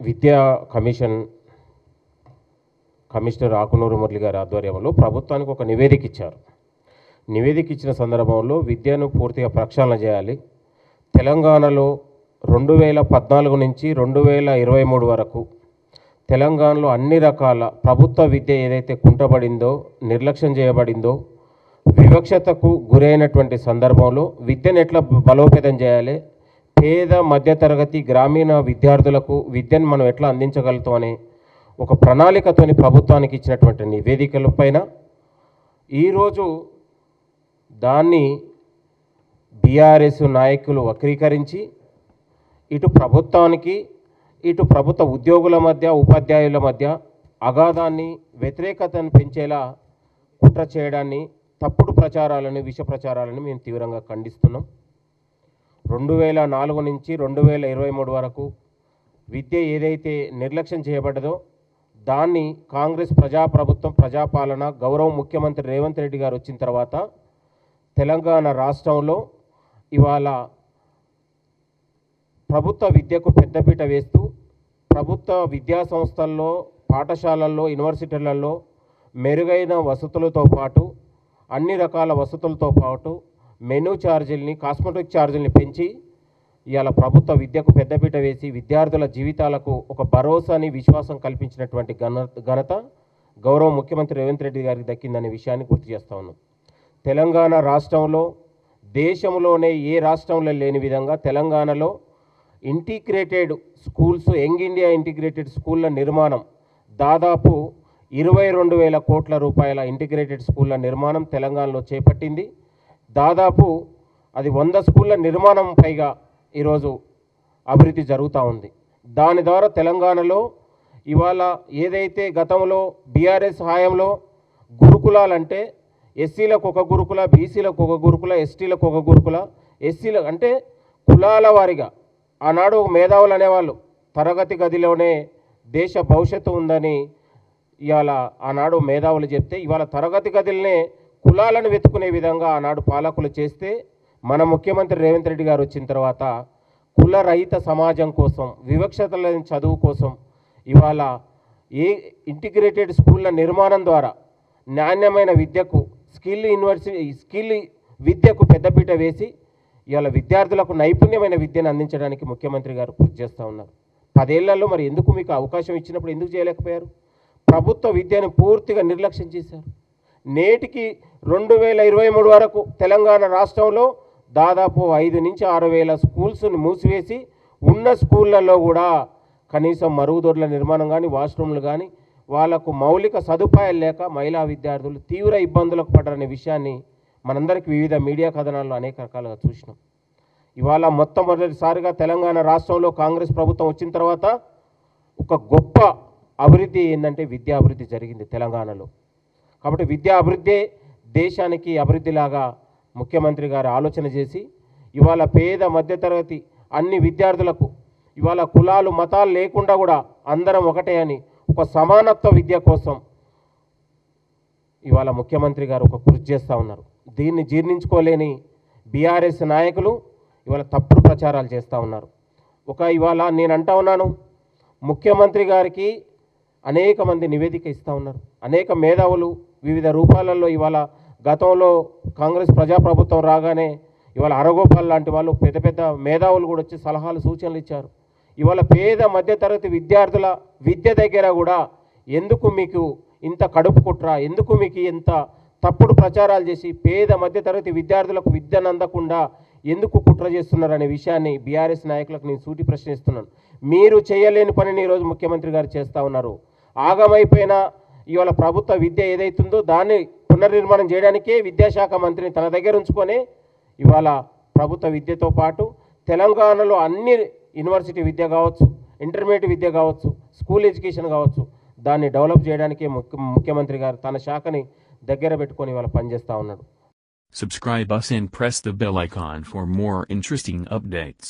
విద్యా కమిషనర్ ఆకునూరు మురళి గారి ఆధ్వర్యంలో ప్రభుత్వానికి ఒక నివేదిక ఇచ్చారు. నివేదిక ఇచ్చిన సందర్భంలో విద్యను పూర్తిగా ప్రక్షాళన చేయాలి. తెలంగాణలో 2014 నుంచి 2023 వరకు తెలంగాణలో అన్ని రకాల ప్రభుత్వ విద్య ఏదైతే కుంటబడిందో, నిర్లక్ష్యం చేయబడిందో, వివక్షతకు గురైనటువంటి సందర్భంలో విద్యను ఎట్లా బలోపేతం చేయాలి, పేద మధ్యతరగతి గ్రామీణ విద్యార్థులకు విద్యను మనం ఎట్లా అందించగలుగుతామనే ఒక ప్రణాళికతోని ప్రభుత్వానికి ఇచ్చినటువంటి నివేదికల పైన ఈరోజు దాన్ని బీఆర్ఎస్ నాయకులు వక్రీకరించి ఇటు ప్రభుత్వానికి ఇటు ప్రభుత్వ ఉద్యోగుల మధ్య ఉపాధ్యాయుల మధ్య అగాధాన్ని వ్యతిరేకతను పెంచేలా కుట్ర చేయడాన్ని, తప్పుడు ప్రచారాలను, విష ప్రచారాలను మేము తీవ్రంగా ఖండిస్తున్నాం. 2004 నుంచి 2023 వరకు విద్య ఏదైతే నిర్లక్ష్యం చేయబడ్డదో దాన్ని కాంగ్రెస్ ప్రజాప్రభుత్వం, ప్రజాపాలన, గౌరవ ముఖ్యమంత్రి రేవంత్ రెడ్డి గారు వచ్చిన తర్వాత తెలంగాణ రాష్ట్రంలో ఇవాళ ప్రభుత్వ విద్యకు పెద్దపీట వేస్తూ ప్రభుత్వ విద్యా సంస్థల్లో, పాఠశాలల్లో, యూనివర్సిటీలలో మెరుగైన వసతులతో పాటు అన్ని రకాల వసతులతో పాటు మెనూ ఛార్జీలని, కాస్మెటిక్ ఛార్జీలని పెంచి ఇవాళ ప్రభుత్వ విద్యకు పెద్దపీట వేసి విద్యార్థుల జీవితాలకు ఒక భరోసాని, విశ్వాసం కల్పించినటువంటి ఘనత గౌరవ ముఖ్యమంత్రి రేవంత్ రెడ్డి గారికి దక్కిందనే విషయాన్ని గుర్తు చేస్తా ఉన్నాం. తెలంగాణ రాష్ట్రంలో దేశంలోనే ఏ రాష్ట్రంలో లేని విధంగా తెలంగాణలో integrated schools, young India integrated స్కూళ్ళ నిర్మాణం దాదాపు 22,000 కోట్ల రూపాయల ఇంటిగ్రేటెడ్ స్కూళ్ళ నిర్మాణం తెలంగాణలో చేపట్టింది. దాదాపు అది 100 స్కూళ్ళ నిర్మాణం పైగా ఈరోజు అభివృద్ధి జరుగుతూ ఉంది. దాని ద్వారా తెలంగాణలో ఇవాళ ఏదైతే గతంలో బీఆర్ఎస్ హయాంలో గురుకులాలంటే ఎస్సీలకు ఒక గురుకుల, బీసీలకు ఒక గురుకుల, ఎస్టీలకు ఒక గురుకుల, ఎస్సీల అంటే కులాల వారిగా ఆనాడు మేధావులు అనేవాళ్ళు తరగతి గదిలోనే దేశ భవిష్యత్తు ఉందని ఇవాళ ఆనాడు మేధావులు చెప్తే ఇవాళ తరగతి గదిలోనే కులాలను వెతుకునే విధంగా ఆనాడు పాలకులు చేస్తే మన ముఖ్యమంత్రి రేవంత్ రెడ్డి గారు వచ్చిన తర్వాత కుల రహిత సమాజం కోసం, వివక్షత లేని చదువు కోసం ఇవాళ ఏ ఇంటిగ్రేటెడ్ స్కూళ్ళ నిర్మాణం ద్వారా నాణ్యమైన విద్యకు, స్కిల్ విద్యకు పెద్దపీట వేసి ఇవాళ విద్యార్థులకు నైపుణ్యమైన విద్యను అందించడానికి ముఖ్యమంత్రి గారు కృషి చేస్తూ ఉన్నారు. 10 ఏళ్లలో మరి ఎందుకు మీకు అవకాశం ఇచ్చినప్పుడు ఎందుకు చేయలేకపోయారు? ప్రభుత్వ విద్యను పూర్తిగా నిర్లక్ష్యం చేశారు. నేటికి 2023 వరకు తెలంగాణ రాష్ట్రంలో దాదాపు 5 నుంచి 6 వేల స్కూల్స్ని మూసివేసి ఉన్న స్కూళ్ళల్లో కూడా కనీసం మరుగుదొడ్ల నిర్మాణం కానీ, వాష్రూమ్లు కానీ, వాళ్లకు మౌలిక సదుపాయాలు లేక మహిళా విద్యార్థులు తీవ్ర ఇబ్బందులకు పడ్డారనే విషయాన్ని మనందరికీ వివిధ మీడియా కథనాల్లో అనేక రకాలుగా చూసినాం. ఇవాళ మొట్టమొదటిసారిగా తెలంగాణ రాష్ట్రంలో కాంగ్రెస్ ప్రభుత్వం వచ్చిన తర్వాత ఒక గొప్ప అభివృద్ధి ఏంటంటే విద్యా అభివృద్ధి జరిగింది తెలంగాణలో. కాబట్టి విద్యా అభివృద్ధి దేశానికి అభివృద్ధిలాగా ముఖ్యమంత్రి గారు ఆలోచన చేసి ఇవాళ పేద మధ్యతరగతి అన్ని విద్యార్థులకు ఇవాళ కులాలు, మతాలు లేకుండా కూడా అందరం ఒకటే అని ఒక సమానత్వ విద్య కోసం ఇవాళ ముఖ్యమంత్రి గారు ఒక కృషి చేస్తూ ఉన్నారు. దీన్ని జీర్ణించుకోలేని బీఆర్ఎస్ నాయకులు ఇవాళ తప్పుడు ప్రచారాలు చేస్తూ ఉన్నారు. ఇవాళ నేను అంటా ఉన్నాను, ముఖ్యమంత్రి గారికి అనేక మంది నివేదిక ఇస్తూ ఉన్నారు. అనేక మేధావులు వివిధ రూపాలలో ఇవాళ గతంలో కాంగ్రెస్ ప్రజాప్రభుత్వం రాగానే ఇవాళ అరగోపాల్ లాంటి వాళ్ళు పెద్ద పెద్ద మేధావులు కూడా వచ్చి సలహాలు, సూచనలు ఇచ్చారు. ఇవాళ పేద మధ్యతరగతి విద్యార్థుల విద్య దగ్గర కూడా ఎందుకు మీకు ఇంత కడుపు కుట్ర, ఎందుకు మీకు ఇంత తప్పుడు ప్రచారాలు చేసి పేద మధ్యతరగతి విద్యార్థులకు విద్యను అందకుండా ఎందుకు కుట్ర చేస్తున్నారనే విషయాన్ని బీఆర్ఎస్ నాయకులకు నేను సూటి ప్రశ్నిస్తున్నాను. మీరు చేయలేని పనిని ఈరోజు ముఖ్యమంత్రి గారు చేస్తూ ఉన్నారు. ఆగమైపోయిన ఇవాళ ప్రభుత్వ విద్య ఏదైతుందో దాన్ని పునర్నిర్మాణం చేయడానికే విద్యాశాఖ మంత్రిని తన దగ్గర ఉంచుకొని ఇవాళ ప్రభుత్వ విద్యతో పాటు తెలంగాణలో అన్ని యూనివర్సిటీ విద్య కావచ్చు, ఇంటర్మీడియట్ విద్య కావచ్చు, స్కూల్ ఎడ్యుకేషన్ కావచ్చు, దాన్ని డెవలప్ చేయడానికే ముఖ్యమంత్రి గారు తన శాఖని దగ్గర పెట్టుకొని ఇవాళ పనిచేస్తూ ఉన్నాడు. Subscribe us and press the bell icon for more interesting updates.